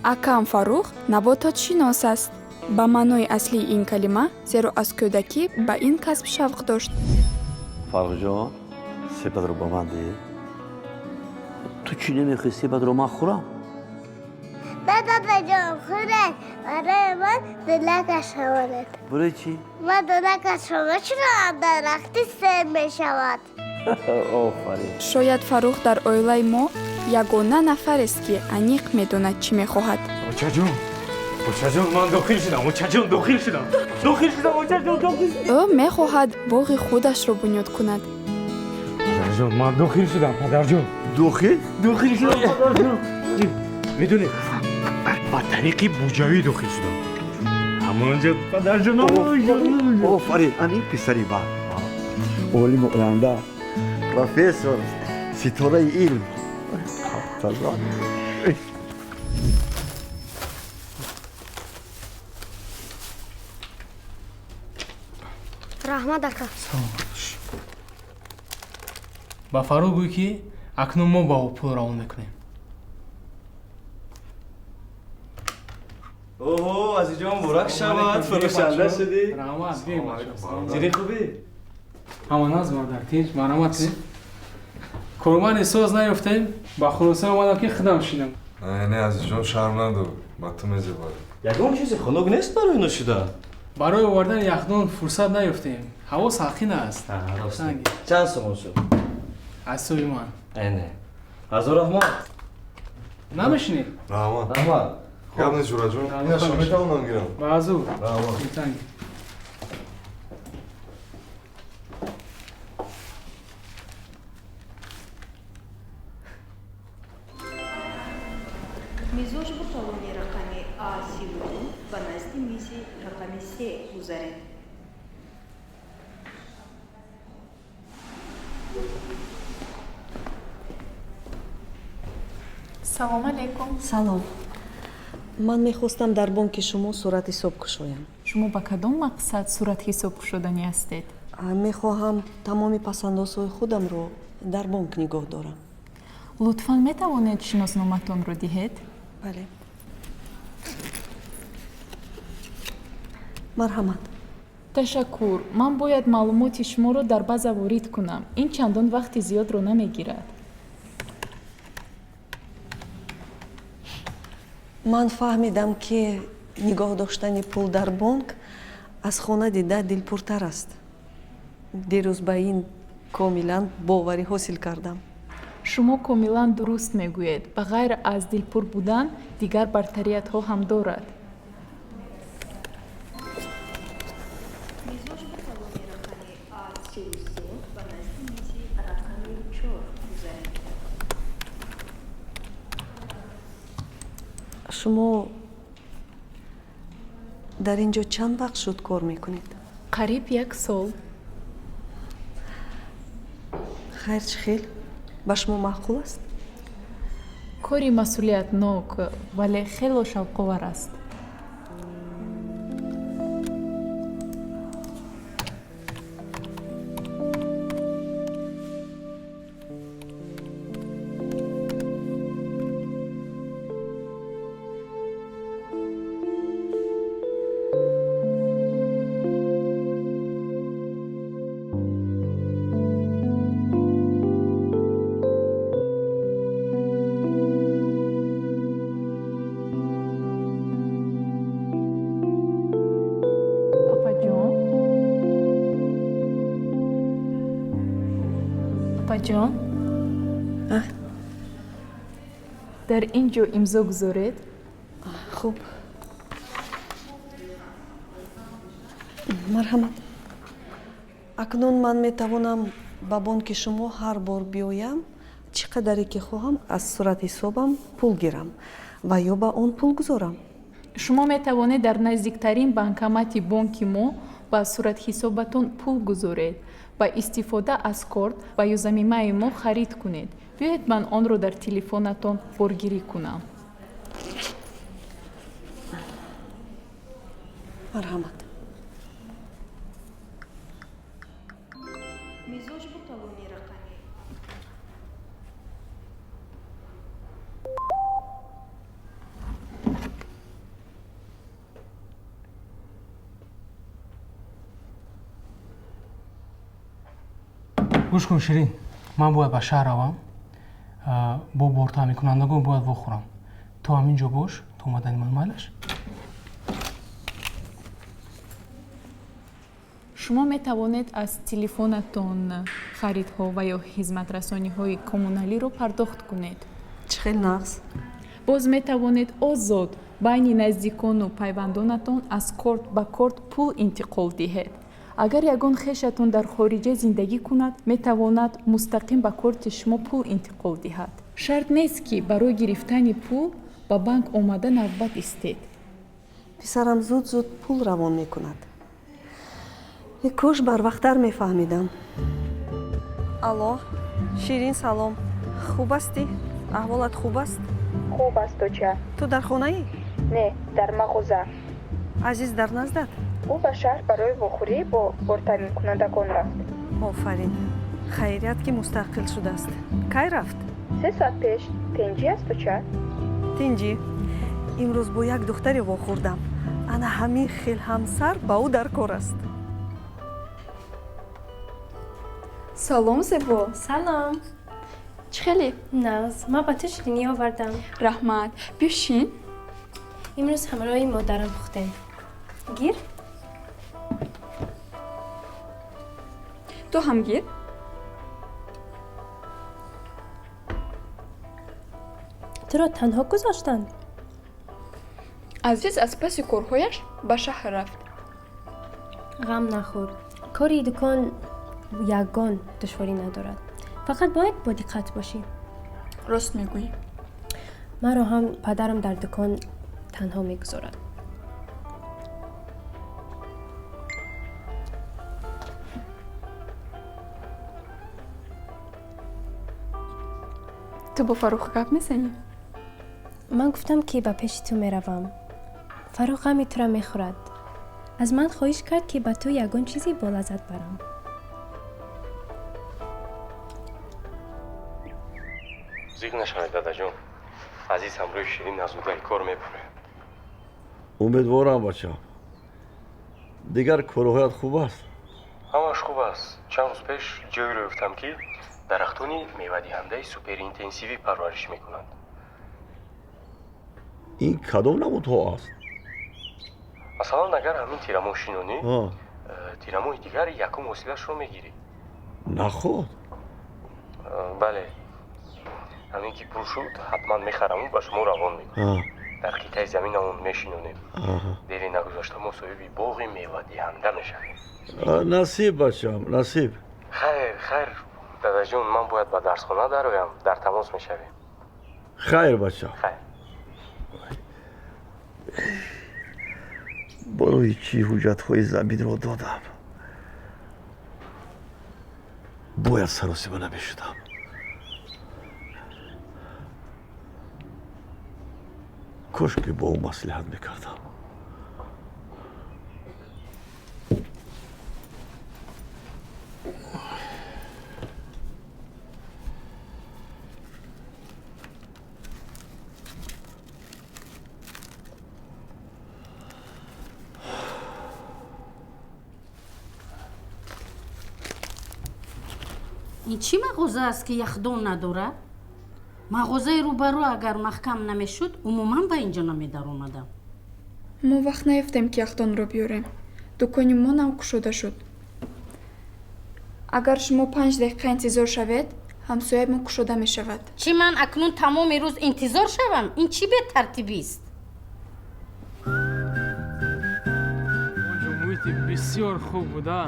Акам Фарух набототшинос аст. Ба маънои аслии ин калима, зеро аз кӯдакӣ ба ин касб шавқ дошт. Фаррухҷон, сепадро ба ман диҳ. Ту чӣ намехоҳӣ сепадро ман хӯрам? نه داداجان خوره برای من دلکش شود برای چی؟ من دلکش شما چرا درختی سر می شود آفرین. шояд Фарух дар оилаи мо ягона нафарест ки аниқ медонад чӣ мехоҳад. اوچاجون من داخل شدم اوچاجون داخل شدم اوچاجون داخل ӯ мехоҳад боғи худашро бунёд кунад. پدرجون من داخل شدم پدرجون داخل؟ داخل شدم پدرجون میدونی با طریقی بوجایی داخل شدم همونجا پدرجون آفرین. این پسری من. عالم رنده. پروفسور. ستاره علم. تازه. رحمت اکا ба Фарух гӯй ки акнун мо ба ӯ пул равон мекунем. اوه عزیزم مبارک شود فروشنده شدی раҳмат бем چیزی خوبی ҳама наз мадар тинч марамати кормани соз наёфтем ба хулоса омадам ки хидам шидам. نه عزیزجان شرم ندار با تو مزباره یگان چیزی خنک نیست برای نوشیدن барои овардани яхдон фурсат наёфтем. ҳаво сахин аст. Санги. چند سوم شد аз сӯи ман اینه حضور رحمت намешинед رحمان رحمت یادم جورا جون یا شما تمام گیرم ба азу رحمان санги. мизоҷ бо талони рақами А32 ба назди мизи рақами 3 гузаред. салом алейкум. салом ман мехостам дар бонки шумо сурат ҳисоб кушоям. шумо ба кадом мақсад сурат ҳисоб кушоданӣ ҳастед? мехоҳам тамоми пасандозҳои худамро дар бонк нигоҳ дорам. лутфан метавонед шиносноматонро диҳед? бале марҳамат. ташаккур. ман бояд маълумоти шуморо дар база ворид кунам. ин чандон вақти зиёдро намегирад. ман фаҳмидам ки нигоҳ доштани пул дар бонк аз хона дида дилпуртар аст. дирӯз ба ин комилан боварӣ ҳосил кардам. шумо комилан дуруст мегӯед. ба ғайр аз дилпур будан дигар бартариятҳо ҳам дорад. мизоҷ бо талони рақами А33 ба назди мизи рақами 4 гузаред. шумо дар ин ҷо чанд вақт шуд кор мекунед? қариб 1 сол. хайр чӣ хел ба шумо маъқул аст? кори масъулиятнок вале хело шавқовар аст. папаҷон дар ин ҷо имзо гузоред. хуб марҳамат. акнун ман метавонам ба бонки шумо ҳар бор биёям, чӣ қадаре ки хоҳам аз сурати ҳисобам пул гирам ва ё ба он пул гузорам. шумо метавонед дар наздиктарин банкомати бонки мо ба суратҳисобатон пул гузоред. ба истифода аз корт ба юзамимаи мо харид кунед. биёед ман онро дар телефонатон боргирӣ кунам. марҳамат. мизоҷ бо талони рақами گوش کن شیرین، من باید به شهر روم، با بارتامین کنندگان باید بخورم. تو همینجا باش، تو اومدن من مالش. شما می توانید از تلفنتون خریدها و یا خدمت‌رسانی‌های کمونالی رو پرداخت کنید. چه خیلی نقص. باز می توانید آزاد بین نزدیکان و پیوندانتون از کارت به کارت پول انتقال دهید. اگر یگان خویشتون در خارج زندگی کند، می تواند مستقیم به کارت شما پول انتقال دهد. شرط نیست که برای گرفتن پول به بانک آمده نوبت ایستید. پسرم زود پول روان میکند. کاش барвақттар мефаҳмидам. алло, ширин салом. хуб астӣ? аҳволат хуб аст? хуб аст доча. ту дар хонаӣ? не, дар мағоза. азиз дар наздат? ӯ ба шаҳр барои вохӯрӣ бо бортаминкунандагон рафт. офарин. хайрият ки мустақил шудааст. кай рафт? 3 соат пеш. тинҷӣ аст доча? тинҷӣ. имрӯз бо як духтаре вохӯрдам. ана ҳамин хелҳамсар ба ӯ дар кор аст. салом зебо. салом. чӣ хеле? нағз, ман ба ту ширинӣ овардам. раҳмат. бишин. имрӯз ҳамроҳи модарам пухтем. гир. ту ҳам гир. туро танҳо гузоштанд? азиз аз паси корҳояш ба шаҳр рафт. ғам нахӯр. кори дукон ягон душворӣ надорад. фақат бояд бо диққат бошӣ. рост мегӯӣ. маро ҳам падарам дар дукон танҳо мегузорад. ту бо фарух гап мезанӣ? ман гуфтам ки ба пеши ту меравам. фарух ғами тура мехӯрад. аз ман хоҳиш кард ки ба ту ягон чизи болаззат барам. зиқ нашавед дадаҷон. азиз ҳамроҳи ширин аз удаи кор мебарад. умедворам бачам. дигар корҳоят хуб аст? ҳамаш хуб аст. чанд рӯз пеш ҷойро ёфтам ки дарахтони мевадиҳандаи суперинтенсивӣ парвариш мекунанд. ин кадом намудҳо аст? масалан агар ҳамин тирамошинонӣ тирамоҳи дигар якум ҳосилашро мегирӣ. наход. бале. ҳамин ки пул шуд ҳатман мехараму ба шумо равон мекунам. дар қитъаи заминамон мешинонем. дери нагузашта мо соҳиби боғи мевадиҳанда мешавем. насиб бачам, насиб. хайр дадаҷон, ман бояд ба дарсхона дароям. дар тамос мешавем. хайр бачам. хайр. барои чӣ ҳуҷҷатҳои заминро додам? бояд саросима намешудам. кош ки бо ӯ маслиҳат мекардам. ин чӣ мағоза аст ки яхдон надорад? мағозаи рӯбарӯ агар маҳкам намешуд, умуман ба инҷо намедаромадам. мо вақт наёфтем ки яхдонро биёрем. дукони мо нав кушода шуд. агар шумо 5 дақиқа интизор шавед, ҳамсояи мо кушода мешавад. чӣ ман акнун тамоми рӯз интизор шавам? ин чӣ бетартибист? онҷо муҳити бисёр хуб буда.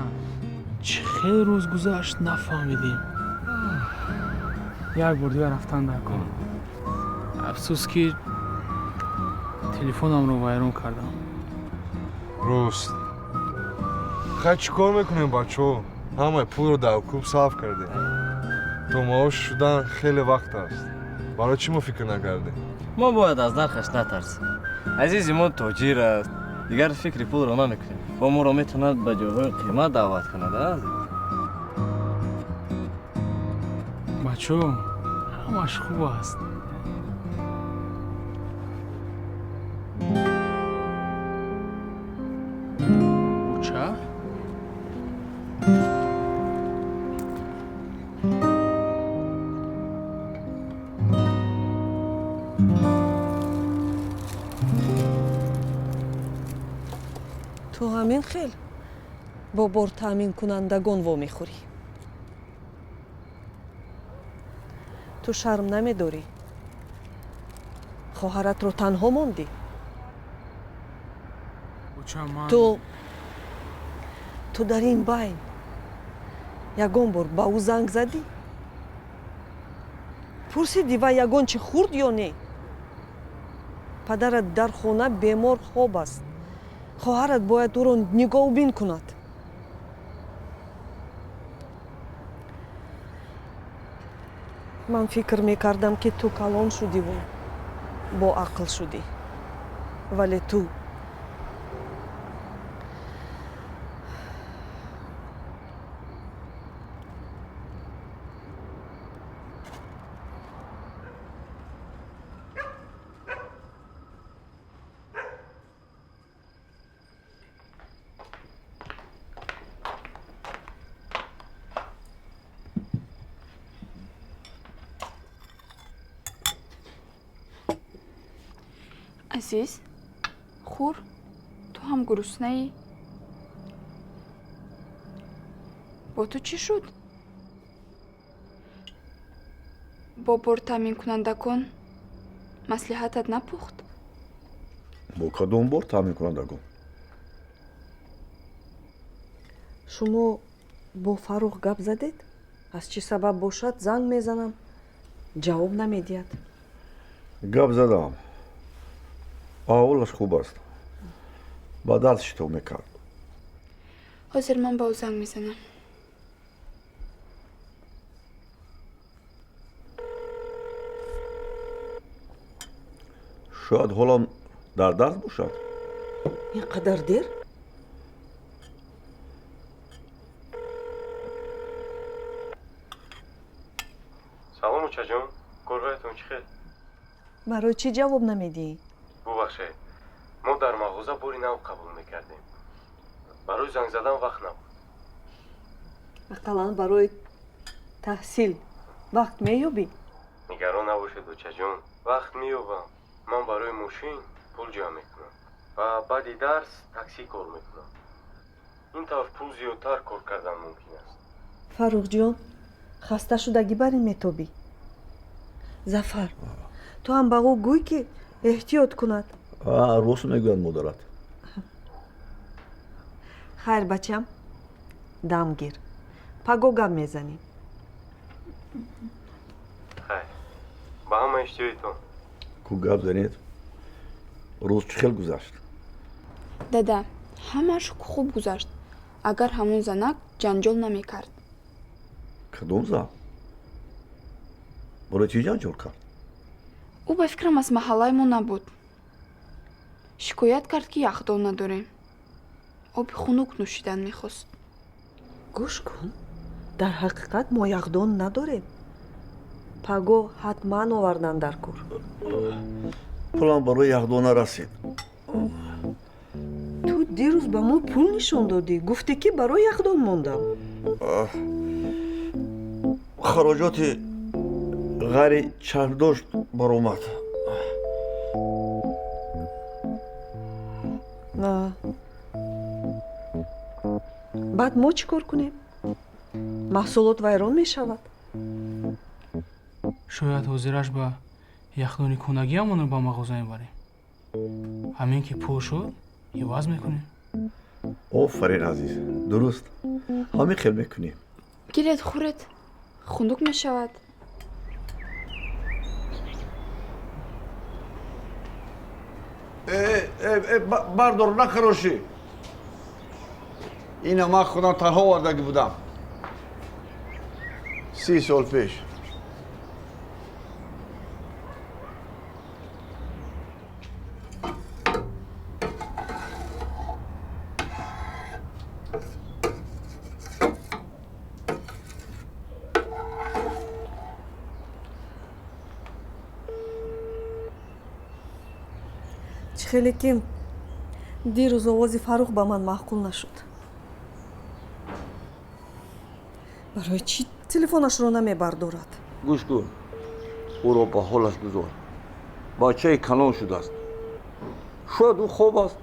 чӣ хеле рӯз гузашт нафаҳмидем. як бор дигар рафтан дар кор. афсус ки телефонамро вайрон кардам. рост. хай чӣ кор мекунем бачаҳо? ҳамаи пулро дар куб сарф кардем. то маош шудан хеле вақт аст. барои чӣ мо фикр накардем? мо бояд аз нархаш натарсем. азизи мо тоҷир аст. дигар фикри пулро намекунем. бо моро метавонад ба ҷойҳои қимат даъват кунад. бачаҳо, ҳамаш хуб аст. ча? ту ҳамин хел бо бор таъминкунандагон вомехӯрӣ. ту шарм намедорӣ? хоҳаратро танҳо мондӣ? ту дар ин байн ягон бор ба ӯ занг задӣ? пурсидӣ ва ягон чӣ хурд ё не? падарат дар хона бемор хоб аст. хоҳарат бояд ӯро нигоҳубин кунад. ман фикр мекардам ки ту калон шудиву боақл шудӣ, вале ту азиз, хур, ту ҳам гуруснаӣ? бо ту чӣ шуд? бо бор таъминкунандагон маслиҳатат напухт? бо кадом бор таъминкунандагон? шумо бо Фаррух гап задед? аз чӣ сабаб бошад занг мезанам, ҷавоб намедиҳад. гап задам. аҳволаш хуб аст. ба дард шитоб мекард. ҳозир ман ба ӯ занг мезанам. шояд ҳолам дар даст бошад. ин қадар дер? салом учаҷон, корҳоятон чӣ хел? барои чӣ ҷавоб намедиҳӣ? бубахшед, мо дар мағоза бори нав қабул мекардем. барои занг задан вақт набуд. ақаллан барои таҳсил вақт меёбӣ? нигарон набошед учаҷон, вақт меёбам. ман барои мошин пул ҷамъ мекунам ва баъди дарс таксӣ кор мекунам. ин тавр пул зиёдтар кор кардан мумкин аст. фаррухҷон, хаста шудагӣ бар ин метобӣ? зафар, ту ҳам ба ӯ гӯй ки эҳтиёт кунад. рост мегӯяд модарат. хайр бачам, дам гир, паго гап мезанем. хайр, ба ҳама иштиёитон. ку гап занед? рӯз чӣ хел гузашт? дада, ҳамаш хуб гузашт, агар ҳамон занак ҷанҷол намекард. кадом зан? барои чӣ ҷанҷол кард? ӯ ба фикрам аз маҳаллаи мо набуд. шикоят кард ки яхдон надорем. оби хунук нӯшидан мехост. гӯш кун, дар ҳақиқат мо яхдон надорем. паго ҳатман овардан дар кор. пулам барои яхдона расид. ту дирӯз ба мо пул нишон додӣ, гуфте ки барои яхдон мондам. хароҷоти ғайри чарбдошт баромад. баъд мо чӣ кор кунем? маҳсулот вайрон мешавад. шояд ҳозираш ба яхдони хонагиамонро ба мағоза мебарем. ҳамин ки пул шуд, иваз мекунем. офарин азиз, дуруст. ҳамин хел мекунем. гиред хӯред, хунук мешавад. бардор, нахарошӣ. ина ман худам танҳо вардагӣ будам. 30 сол пеш. чӣ хеле ки дирӯз овози Фаррух ба ман маъқул нашуд. барои чӣ телефонашро намебардорад? гӯш кун, ӯро ба ҳолаш гузор. бачаи калон шудааст. шояд ӯ хоб аст.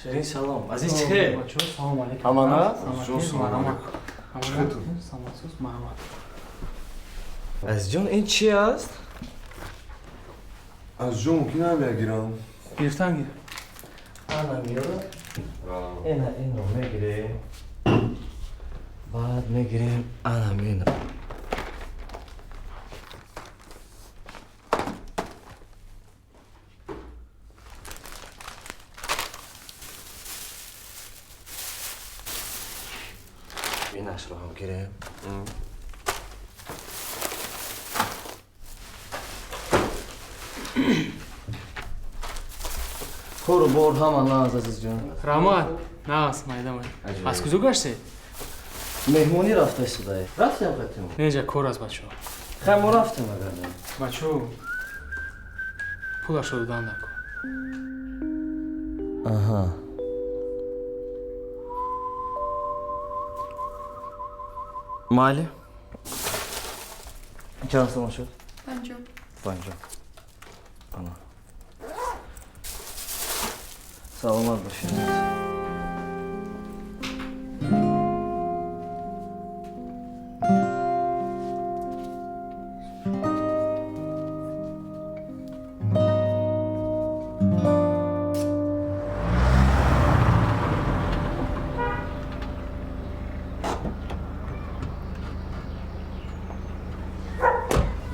Ширин салом. Азиз чхе? Бачо, салом алейкум. Амана? Марhamат. Самасус, марhamат. Азизҷон, ин чи аст? Азизҷон, мумкина мегирам? Гирифтан гир. Ана миёрад. Ина инро мегирем. Баъд мегирем ана инро. Инашро ҳам гирем. Кору бор ҳама наз азизҷон. Раҳмат. Нас, майда. Аз куҷо гаште? Меҳмонӣ рафта истодае. Рафтем қатимо. Неҷа кор аст бачо. Хай мо рафтем агар не. Бачо. Пулашро додан накун. Аҳа. Майли. Чанд сомон шуд? 50. 50. Ана. Саломат бошед.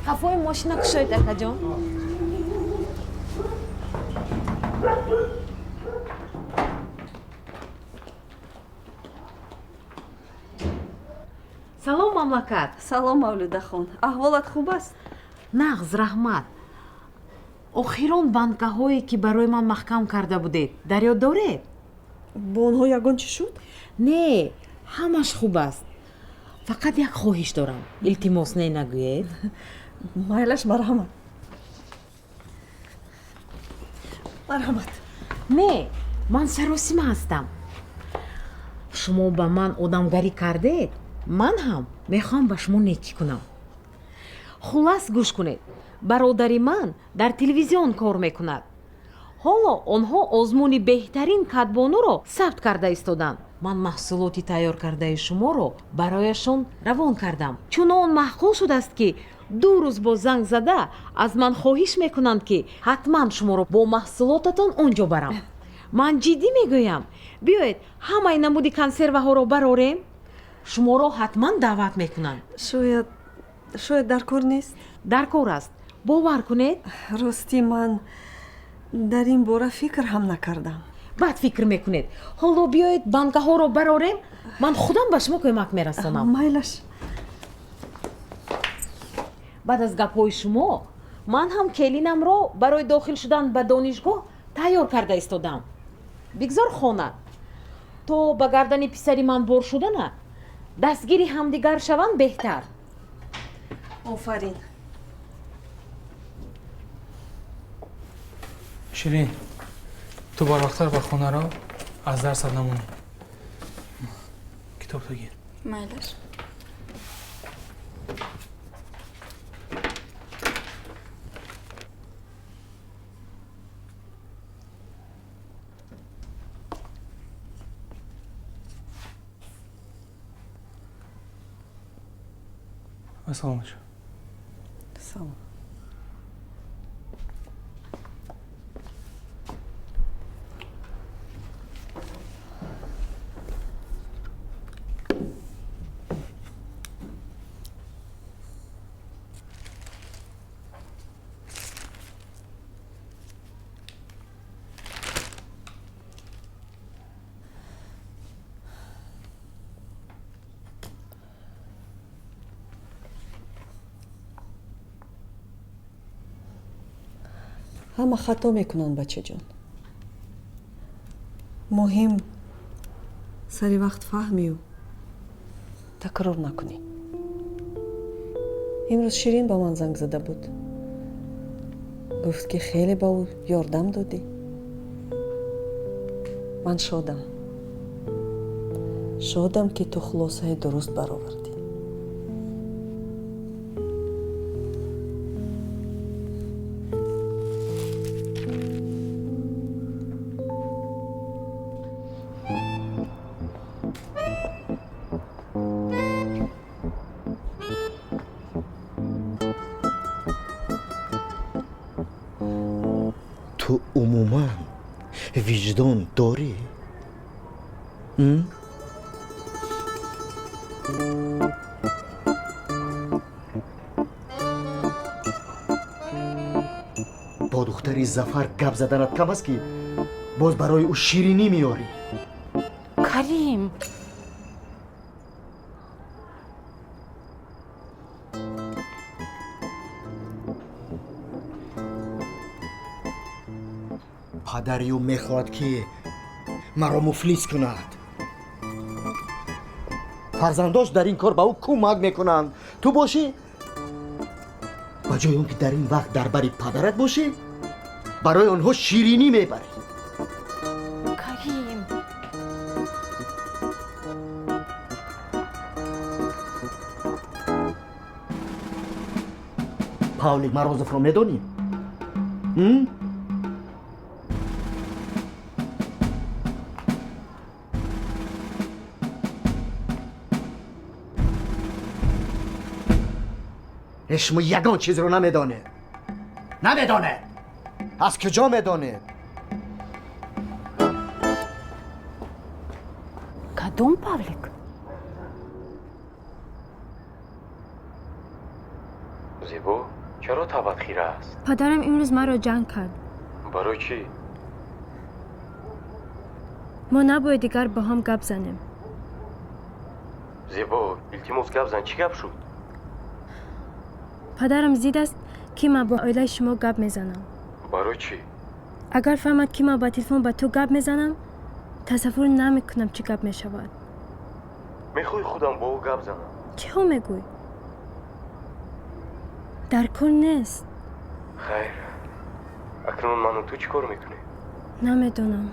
ҳафои мошина кушоед акаҷон. салом мамлакат. Салом Мавлудахон. Аҳволат хуб аст? Нағз, раҳмат. охирон банкаҳое ки барои ман маҳкам карда будед дар ёд доред? Бо онҳо ягон чӣ шуд? Не, ҳамаш хуб аст. фақат як хоҳиш дорам. илтимос не нагӯед? Майлаш, марҳамат. Марҳамат. Не, ман саросима ҳастам. шумо ба ман одамгарӣ кардед, ман ҳам мехоҳам ба шумо некӣ кунам. хулас гӯш кунед. бародари ман дар телевизион кор мекунад. ҳоло онҳо озмуни беҳтарин катбонуро сабт карда истоданд. ман маҳсулоти тайёр кардаи шуморо барояшон равон кардам. чунон маъқул шудааст ки 2 рӯз бо занг зада аз ман хоҳиш мекунанд ки ҳатман шуморо бо маҳсулотатон он ҷо барам. ман ҷиддӣ мегӯям. биёед ҳамаи намуди консерваҳоро барорем. шуморо ҳатман даъват мекунанд. шояд дар кор нест? дар кор аст. бовар кунед. ростӣ ман дар ин бора фикр ҳам накардам. баъд фикр мекунед. ҳоло биёед банкаҳоро барорем. ман худам ба шумо кӯмак мерасонам. майлаш. баъд аз гапҳои шумо ман ҳам келинамро барои дохил шудан ба донишгоҳ тайёр карда истодам. бигзор хона то ба гардани писари ман бор шудана дастгири ҳамдигар шаванд беҳтар. офарин. Ширин, ту барвақттар ба хона ро, аз дарсат намонӣ. Китобто гир. Майлаш. Ассалому алейкум. Салом. ҳама хато мекунанд бачаҷон. муҳим сари вақт фаҳмию такрор накунӣ. имрӯз Ширин ба ман занг зада буд. гуфт ки хеле ба ӯ ёрдам додӣ. ман шодам ки ту хулосаи дуруст баровардӣ. تو عموما وجدان داری؟ با دختری زفر گپ زدنت کم است که باز برای او شیرینی میاری. کریم پدری او میخواد که مرا مفلس کند. فرزنداش در این کار به او کمک میکنند. تو باشی با جای اون که در این وقت در بری پدرت باشی برای آنها شیرینی میبری. کریم پاولی مرازف رو میدونی؟ اشمو یگان چیز رو نمیدانه. از کجا میدانه؟ کدوم پاولیک؟ زیبا چرا تبت خیره است؟ پدرم امروز مرا جنگ کرد. برای چی؟ ما نباید دیگر با هم گپ زنیم. زیبا التماس گپ زن. چی گپ شد؟ پدرم زید است که من با عائله شما گپ میزنم. برای چی؟ اگر فهمد که من با تلفن با تو گپ میزنم تصور نمیکنم چه گپ میشود. میخوای خودم با او گپ زنم؟ چه ها میگوی؟ در کار نیست. خیر اکنون من و تو چی کار میکنی؟ نمیدونم.